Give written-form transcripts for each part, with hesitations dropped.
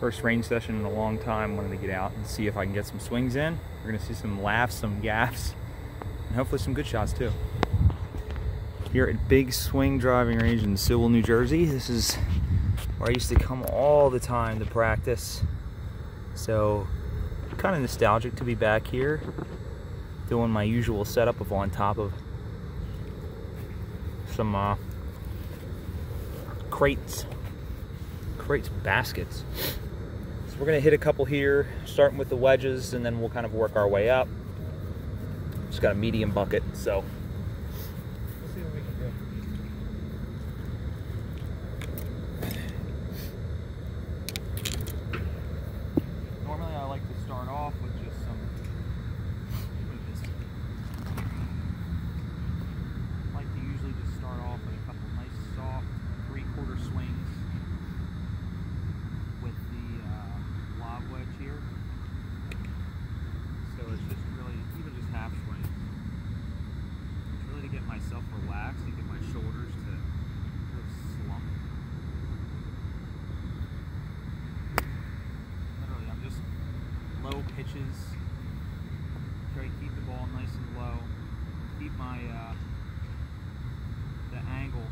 First range session in a long time. Wanted to get out and see if I can get some swings in. We're gonna see some laughs, some gaffs, and hopefully some good shots too. Here at Big Swing Driving Range in Sewell, New Jersey. This is where I used to come all the time to practice. So kind of nostalgic to be back here, doing my usual setup of on top of some crates, baskets. So we're gonna hit a couple here, starting with the wedges, and then we'll kind of work our way up. Just got a medium bucket, so let's see what we can do. Normally I like to start off with just some, what is this? I like to usually just start off with a couple nice soft 3/4 swings with the lob wedge here. So it's just really, even just half swings. It's really to get myself relaxed, to get my shoulders to really slump. Literally, I'm just low pitches. Try to keep the ball nice and low. Keep my the angle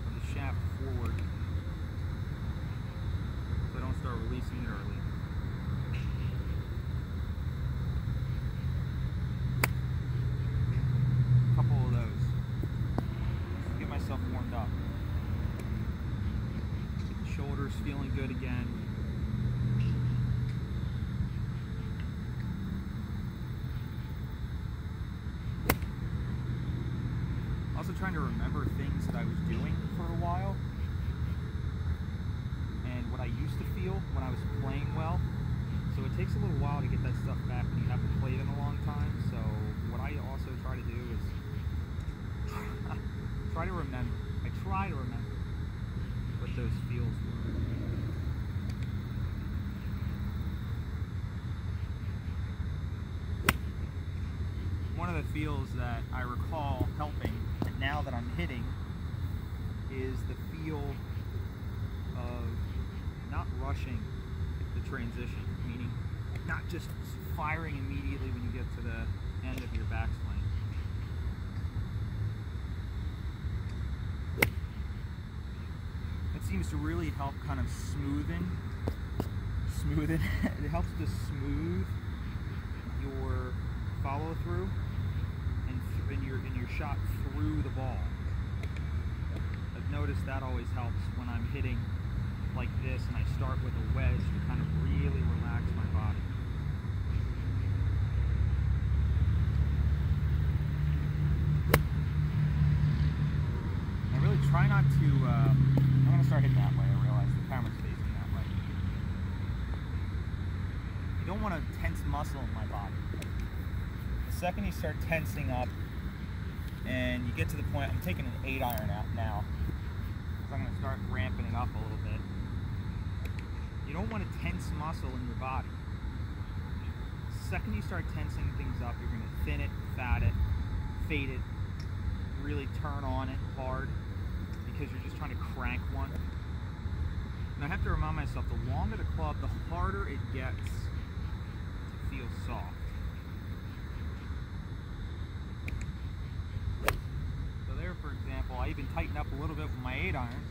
of the shaft forward, so I don't start releasing it early. A couple of those. Just get myself warmed up. Get the shoulders feeling good again. Also trying to remember things that I was doing for a while and what I used to feel when I was playing well. So it takes a little while to get that stuff back when you haven't played in a long time. So what I also try to do is try to remember what those feels were. One of the feels that I recall helping now that I'm hitting is the feel of not rushing the transition, meaning not just firing immediately when you get to the end of your backswing. It seems to really help kind of smooth it. It helps to smooth your follow through and your shot through the ball. I've noticed that always helps when I'm hitting like this and I start with a wedge to kind of really relax my body. I really try not to, I'm going to start hitting that way. I realize the camera's facing that way. You don't want to tense muscle in my body. The second you start tensing up and you get to the point, I'm taking an 8-iron out now, so I'm going to start ramping it up a little bit. You don't want to tense muscle in your body. The second you start tensing things up, you're going to thin it, fat it, fade it, really turn on it hard, because you're just trying to crank one. And I have to remind myself, the longer the club, the harder it gets to feel soft. For example, I even tightened up a little bit with my 8-iron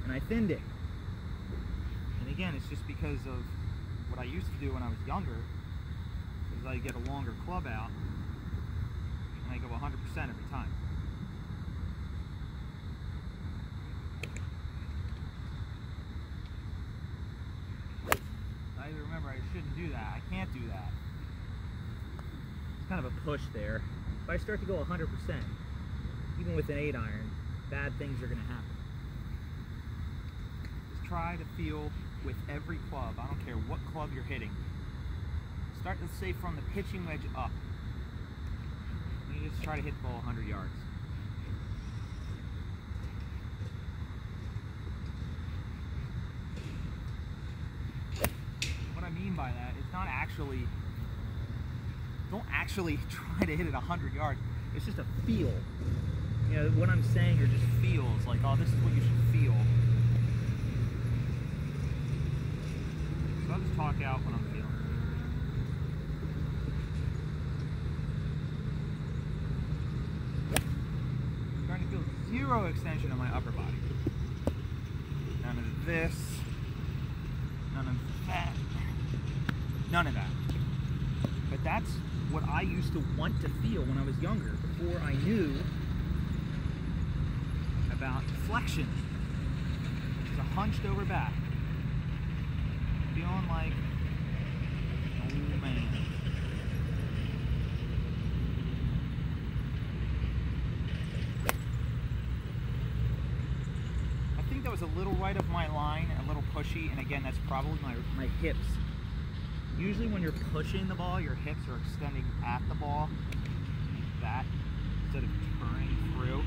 and I thinned it. And again, it's just because of what I used to do when I was younger, is I get a longer club out and I go 100% every time. I remember I shouldn't do that. I can't do that. It's kind of a push there. If I start to go 100%, even with an 8-iron, bad things are going to happen. Just try to feel with every club, I don't care what club you're hitting. Start, let's say, from the pitching wedge up. And you just try to hit the ball 100 yards. What I mean by that is not actually, don't actually try to hit it 100 yards. It's just a feel. You know, what I'm saying are just feels, like, oh, this is what you should feel. talk out what I'm feeling. I'm starting to feel zero extension of my upper body. None of this, none of that, none of that. But that's what I used to want to feel when I was younger, before I knew about flexion. It's a hunched over back. Feeling like, oh man. I think that was a little right of my line, a little pushy, and again, that's probably my hips. Usually when you're pushing the ball, your hips are extending at the ball, like that, instead of turning through.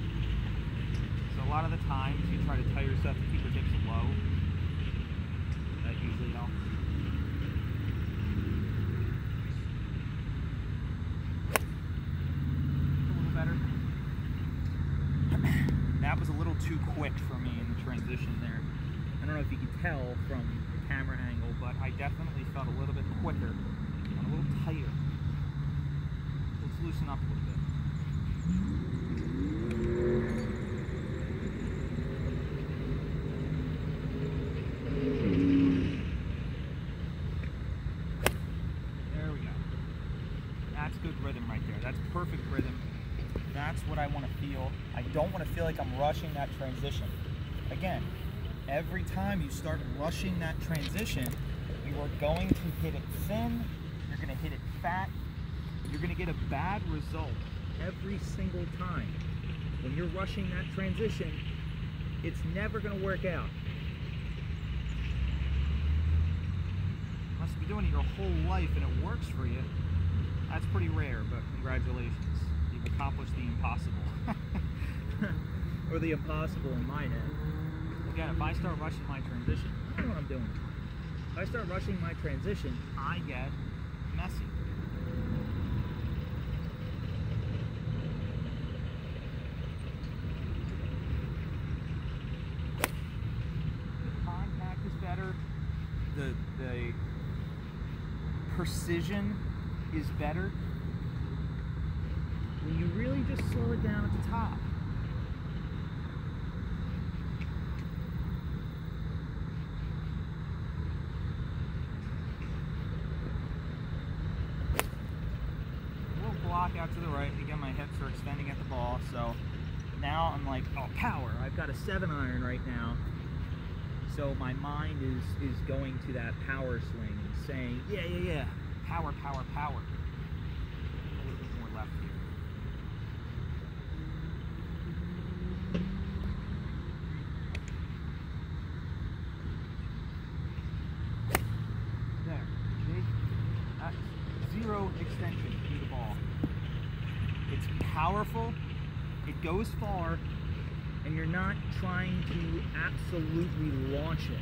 So a lot of the times you try to tell yourself to keep your hips low. That usually helps. A little better. That was a little too quick for me in the transition there. I don't know if you could tell from the camera angle, but I definitely felt a little bit quicker and a little tighter. Let's loosen up a little bit. There we go. That's good rhythm right there. That's perfect rhythm. That's what I want to feel. I don't want to feel like I'm rushing that transition. Again, every time you start rushing that transition, you are going to hit it thin, you're going to hit it fat, you're going to get a bad result every single time. When you're rushing that transition, it's never going to work out. You must be doing it your whole life and it works for you. That's pretty rare, but congratulations. You've accomplished the impossible. Or the impossible in my head. Again, if I start rushing my transition, I don't know what I'm doing. If I start rushing my transition, I get messy. The contact is better. The precision is better. When you really just slow it down at the top. Block out to the right. Again, my hips are extending at the ball, so now I'm like, oh, power. I've got a 7-iron right now, so my mind is going to that power swing and saying, yeah, power, power, power. A little bit more left here. There, see? That's zero extension to the ball. It's powerful, it goes far, and you're not trying to absolutely launch it.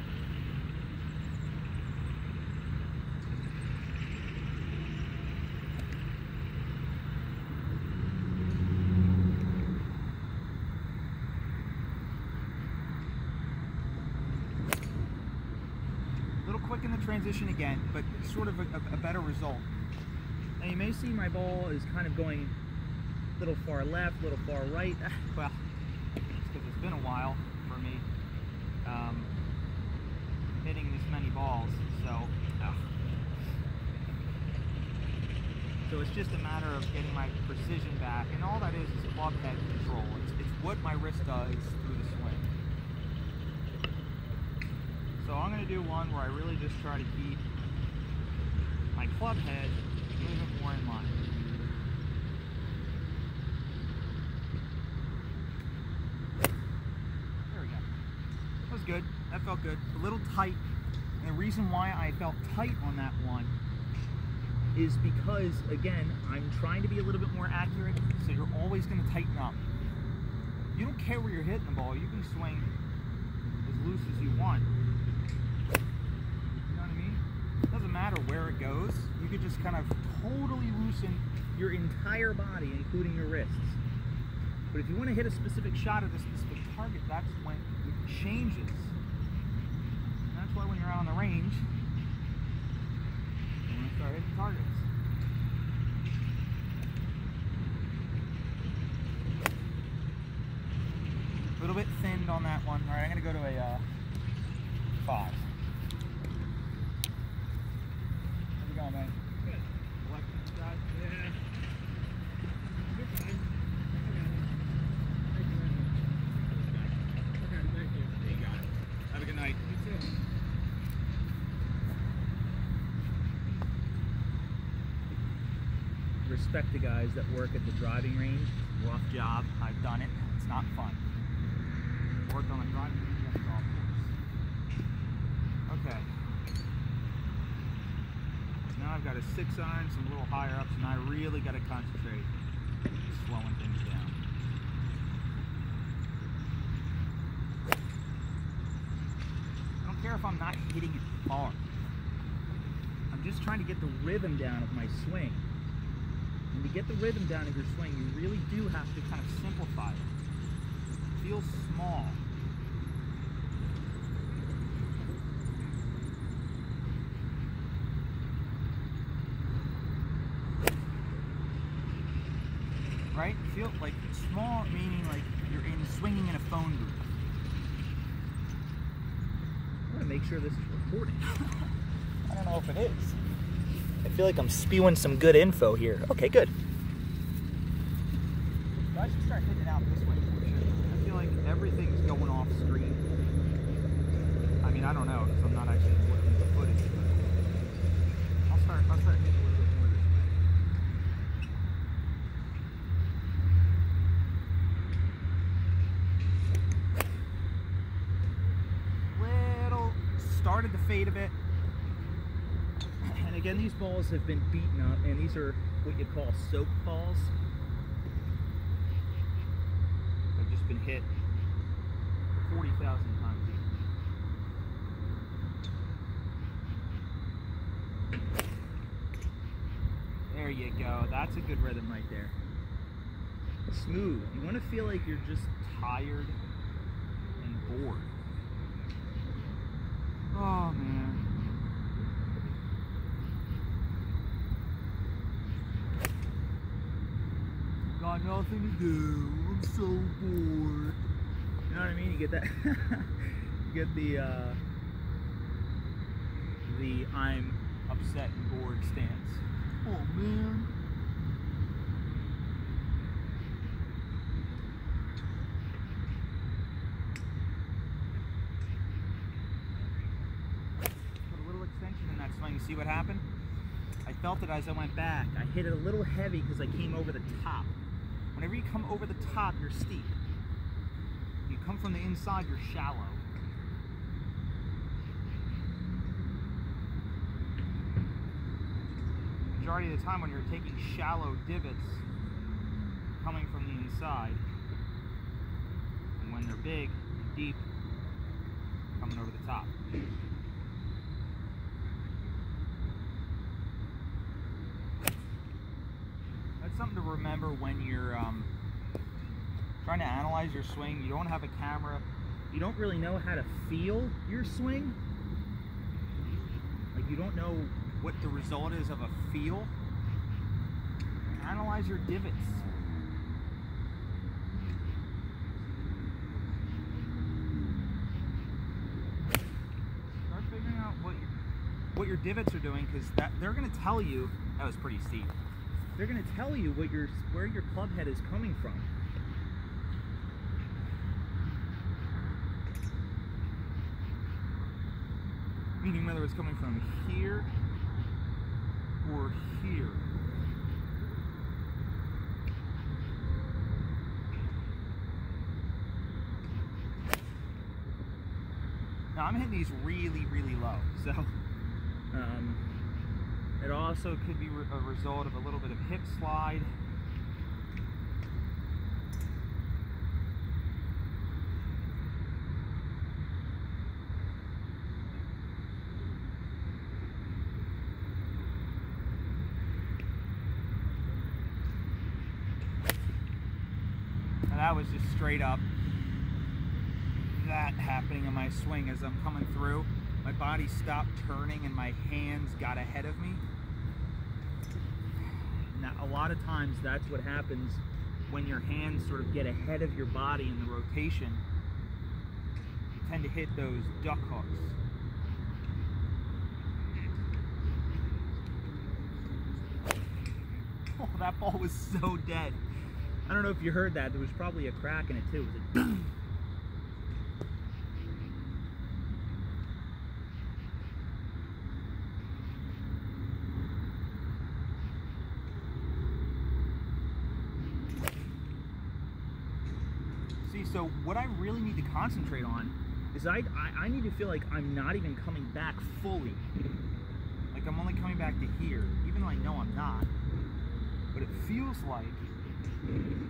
A little quick in the transition again, but sort of a better result. Now you may see my ball is kind of going a little far left, a little far right. Well, it's because it's been a while for me hitting this many balls, so it's just a matter of getting my precision back, and all that is club head control. It's what my wrist does through the swing. So I'm going to do one where I really just try to keep my club head a little bit more in line. Good. That felt good. A little tight. And the reason why I felt tight on that one is because, again, I'm trying to be a little bit more accurate, so you're always going to tighten up. You don't care where you're hitting the ball. You can swing as loose as you want. You know what I mean? It doesn't matter where it goes. You could just kind of totally loosen your entire body, including your wrists. But if you want to hit a specific shot at a specific target, that's when it changes. And that's why when you're out on the range, start hitting targets. A little bit thinned on that one. All right, I'm gonna go to a 5. How's it going, man? Good. Left side? Yeah. You're fine. Okay, thank you. There you got it. Have a good night. You too. Respect the guys that work at the driving range. Rough job. I've done it. It's not fun. Worked on a driving range at the golf course. Okay. Now I've got a 6-iron, some little higher ups, and I really got to concentrate slowing things down. I don't care if I'm not hitting it hard. I'm just trying to get the rhythm down of my swing. And to get the rhythm down of your swing, you really do have to kind of simplify it. Feel small. Right? Feel like small, meaning like you're swinging in a phone booth. I want to make sure this is recording. I don't know if it is. I feel like I'm spewing some good info here. Okay, good. I should start hitting it out this way for sure. I feel like everything's going off screen. I mean, I don't know because I'm not actually looking at the footage. But I'll start hitting a little bit more this way. Little started to fade a bit. And again, these balls have been beaten up, and these are what you call soak balls. They've just been hit 40,000 times each. There you go. That's a good rhythm right there. Smooth. You want to feel like you're just tired and bored. Oh, man. Got nothing to do. I'm so bored. You know what I mean? You get that. You get the I'm upset and bored stance. Oh man. Put a little extension in that swing. You see what happened? I felt it as I went back. I hit it a little heavy because I came over the top. Whenever you come over the top, you're steep. You come from the inside, you're shallow. Majority of the time when you're taking shallow divots coming from the inside, and when they're big, deep, coming over the top. That's something to remember when you're trying to analyze your swing. You don't have a camera. You don't really know how to feel your swing. Like you don't know what the result is of a feel. Analyze your divots. Start figuring out what your divots are doing, because they're going to tell you. That was pretty steep. They're going to tell you where your club head is coming from. Meaning whether it's coming from here or here. Now I'm hitting these really, really low, so it also could be a result of a little bit of hip slide. Now that was just straight up that happening in my swing as I'm coming through. My body stopped turning and my hands got ahead of me. a lot of times that's what happens when your hands sort of get ahead of your body in the rotation. You tend to hit those duck hooks. Oh, that ball was so dead. I don't know if you heard that. There was probably a crack in it too. It was like, see, so what I really need to concentrate on is I need to feel like I'm not even coming back fully. Like I'm only coming back to here, even though I know I'm not. But it feels like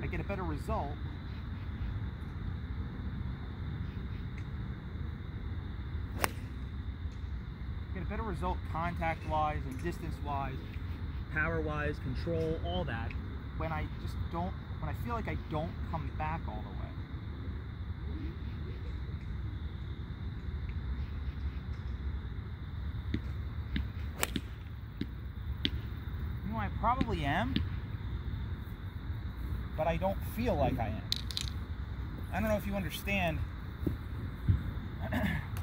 I get a better result contact-wise and distance-wise, power-wise, control, all that, when I feel like I don't come back all the way. You know, I probably am, but I don't feel like I am. I don't know if you understand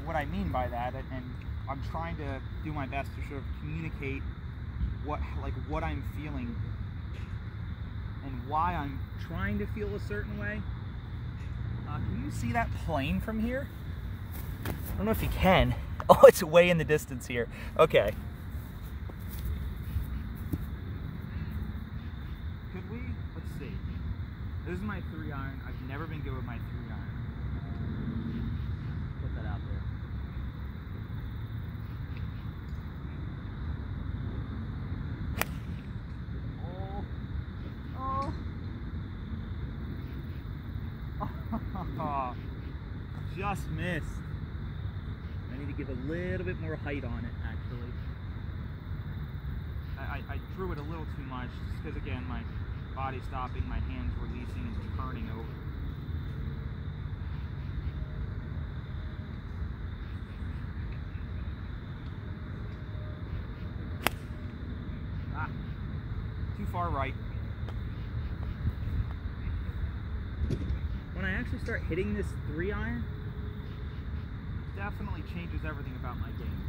what I mean by that, and I'm trying to do my best to sort of communicate what I'm feeling and why I'm trying to feel a certain way. Can you see that plane from here? I don't know if you can. Oh, it's way in the distance here. Okay. Could we? Let's see. This is my 3-iron. I've never been good with my 3-iron. Put that out there. Oh, just missed. I need to give a little bit more height on it, actually. I drew it a little too much, just because, again, my body's stopping, my hands releasing and turning over. Ah, too far right. When I actually start hitting this 3-iron, it definitely changes everything about my game.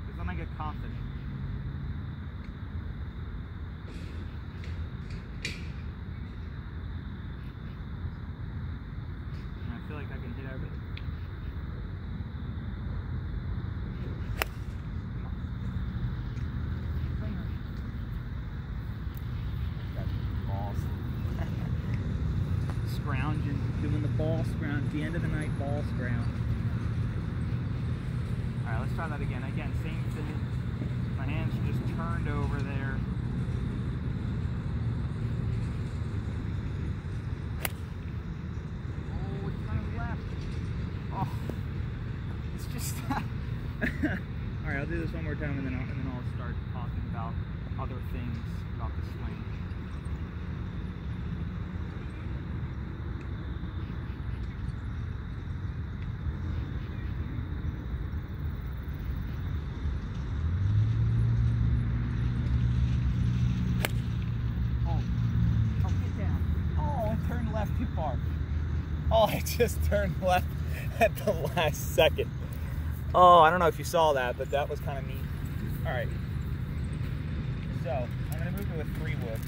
Because then I get confident. And I feel like I can hit everything. Scrounging, doing the ball scrounge, the end of the night ball scrounge. Alright, let's try that again. Again, same thing. My hands are just turned over there. Oh, it's kind of left. Oh, it's just... Alright, I'll do this one more time and then I'll start talking about other things about the swing. Too far. Oh, I just turned left at the last second. Oh, I don't know if you saw that, but that was kind of neat. All right. So I'm going to move to a 3-wood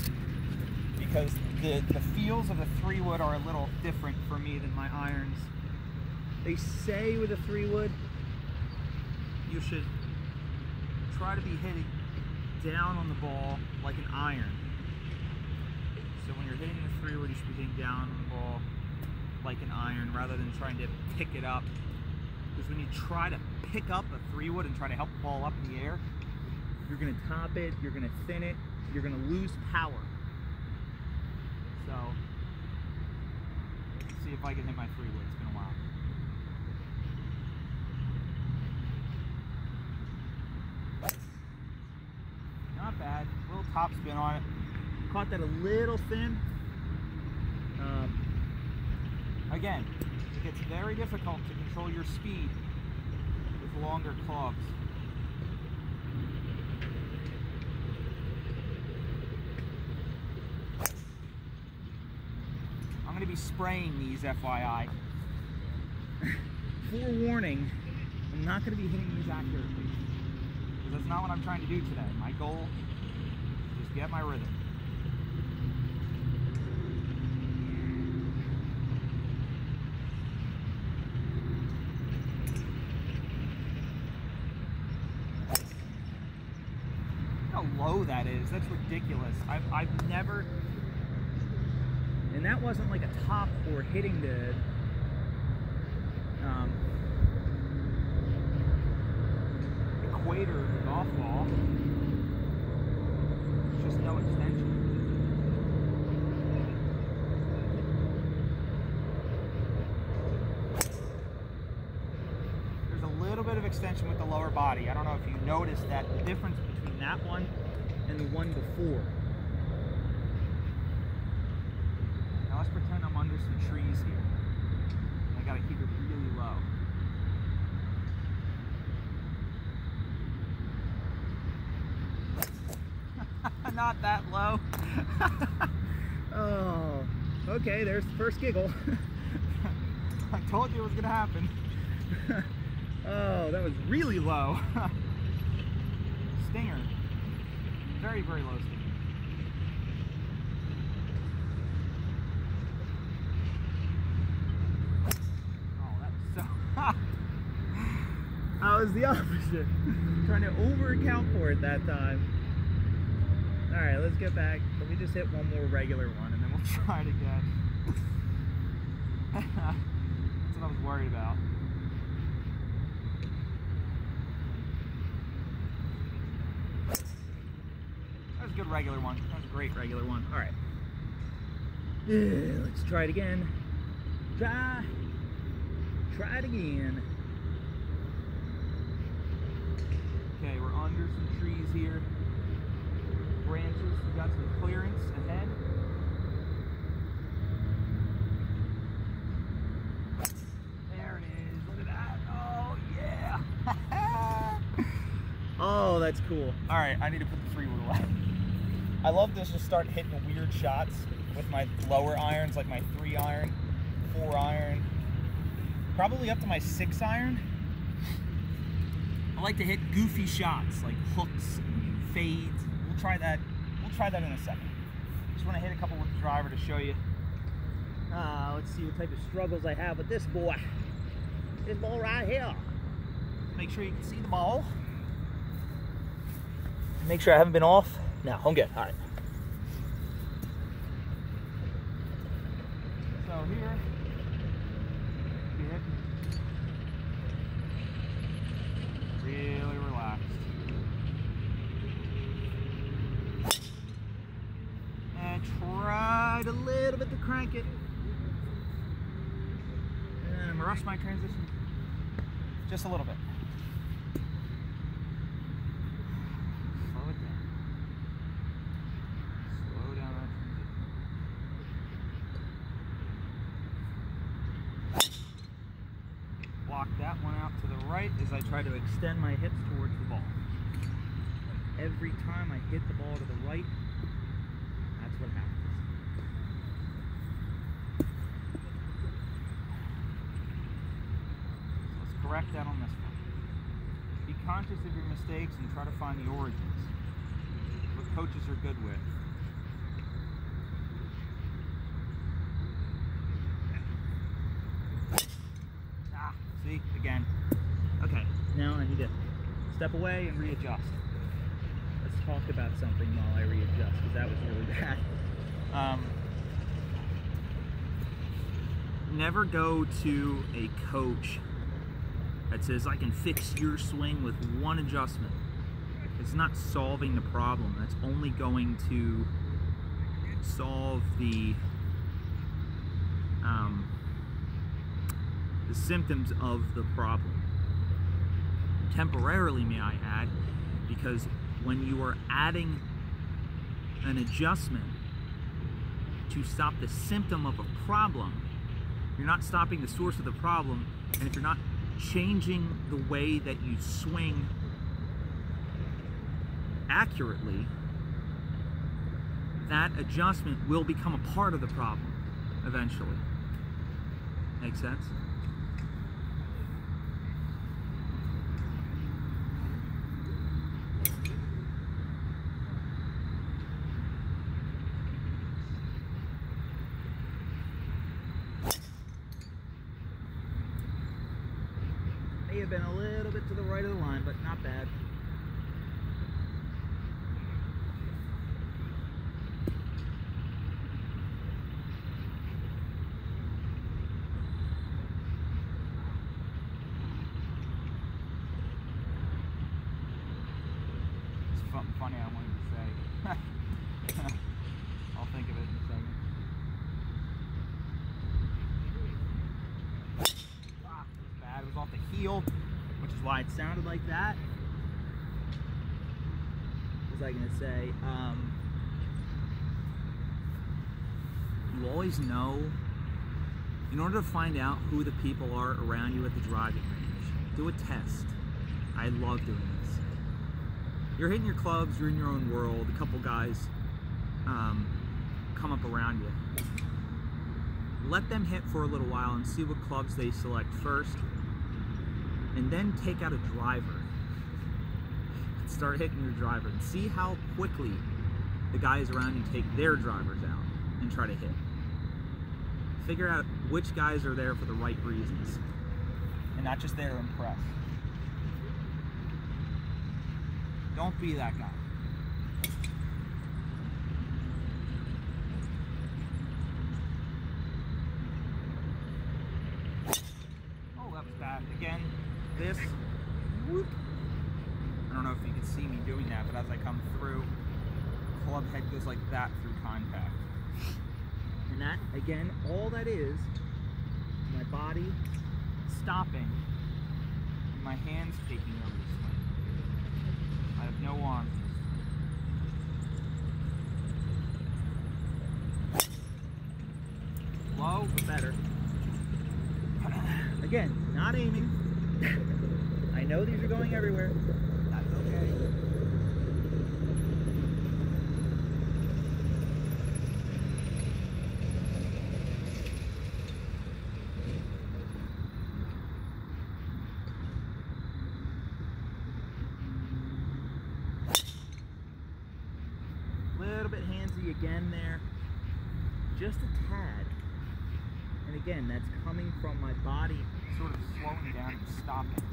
because the feels of the 3-wood are a little different for me than my irons. They say with a 3-wood, you should try to be hitting down on the ball like an iron. So when you're hitting the 3-wood, you should be hitting down on the ball like an iron rather than trying to pick it up. Because when you try to pick up a 3-wood and try to help the ball up in the air, you're going to top it, you're going to thin it, you're going to lose power. So, let's see if I can hit my 3-wood. It's been a while. Not bad. A little top spin on it. Caught that a little thin. Again, it gets very difficult to control your speed with longer clubs. be spraying these, FYI. Forewarning, I'm not going to be hitting these accurately. Because that's not what I'm trying to do today. My goal is just get my rhythm. How low that is. That's ridiculous. I've never, and that wasn't like a top or hitting the equator golf ball. It's just no extension. There's a little bit of extension with the lower body. I don't know if you noticed that, the difference between that one and the one before. Now let's pretend I'm under some trees here. I gotta keep it really low. Not that low. Oh, okay, there's the first giggle. I told you it was gonna happen. Oh, that was really low. Stinger. Very, very low stinger. Oh, that was so... I was the opposite. Trying to over-account for it that time. Alright, let's get back. Let me just hit one more regular one and then we'll try it again. That's what I was worried about. That was a good regular one. That was a great regular one. Alright. Let's try it again. Try it again. Okay, we're under some trees here. Branches, we got some clearance ahead. There it is, look at that. Oh yeah. Oh, that's cool. All right, I need to put the 3-wood away. I love to just start hitting weird shots with my lower irons, like my 3-iron, 4-iron, probably up to my 6-iron. I like to hit goofy shots, like hooks, fades. We'll try that in a second. Just want to hit a couple with the driver to show you. Let's see what type of struggles I have with this boy. This ball right here. Make sure you can see the ball. Make sure I haven't been off. No, I'm good. All right. So here, you hit really relaxed. And tried a little bit to crank it. And rush my transition just a little bit. Slow it down. Slow down that transition. Block that one out to the right as I try to extend my hips towards the ball. Every time I hit the ball to the right, that's what happens. So let's correct that on this one. Be conscious of your mistakes and try to find the origins. What coaches are good with. See, again. Okay, now I need to step away and readjust. Let's talk about something while I readjust, because that was really bad. Never go to a coach that says, I can fix your swing with one adjustment. It's not solving the problem. That's only going to solve the symptoms of the problem. Temporarily, may I add, because when you are adding an adjustment to stop the symptom of a problem, you're not stopping the source of the problem, and if you're not changing the way that you swing accurately, that adjustment will become a part of the problem. eventually. Make sense? May have been a little bit to the right of the line, but not bad. It's something funny I wanted to say. I'll think of it in a second. Ah, that was bad. It was off the heel, which is why it sounded like that. What was I going to say? You always know, in order to find out who the people are around you at the driving range, do a test. I love doing this. You're hitting your clubs, you're in your own world, a couple guys come up around you. Let them hit for a little while and see what clubs they select first, and then take out a driver. Start hitting your driver and see how quickly the guys around you take their drivers out and try to hit. Figure out which guys are there for the right reasons and not just there to impress. Don't be that guy. Oh, that was bad. Again, this, whoop. I don't know if you can see me doing that, but as I come through, club head goes like that through contact. And that, again, all that is my body stopping and my hands taking over the swing. I have no arms. Low, but better. Again, not aiming. I know these are going everywhere. That's okay. Little bit handsy again there. Just a tad. And again, that's coming from my body sort of slowing down and stopping.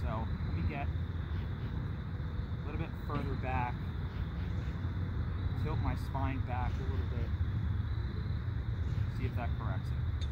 So let me get a little bit further back, tilt my spine back a little bit, see if that corrects it.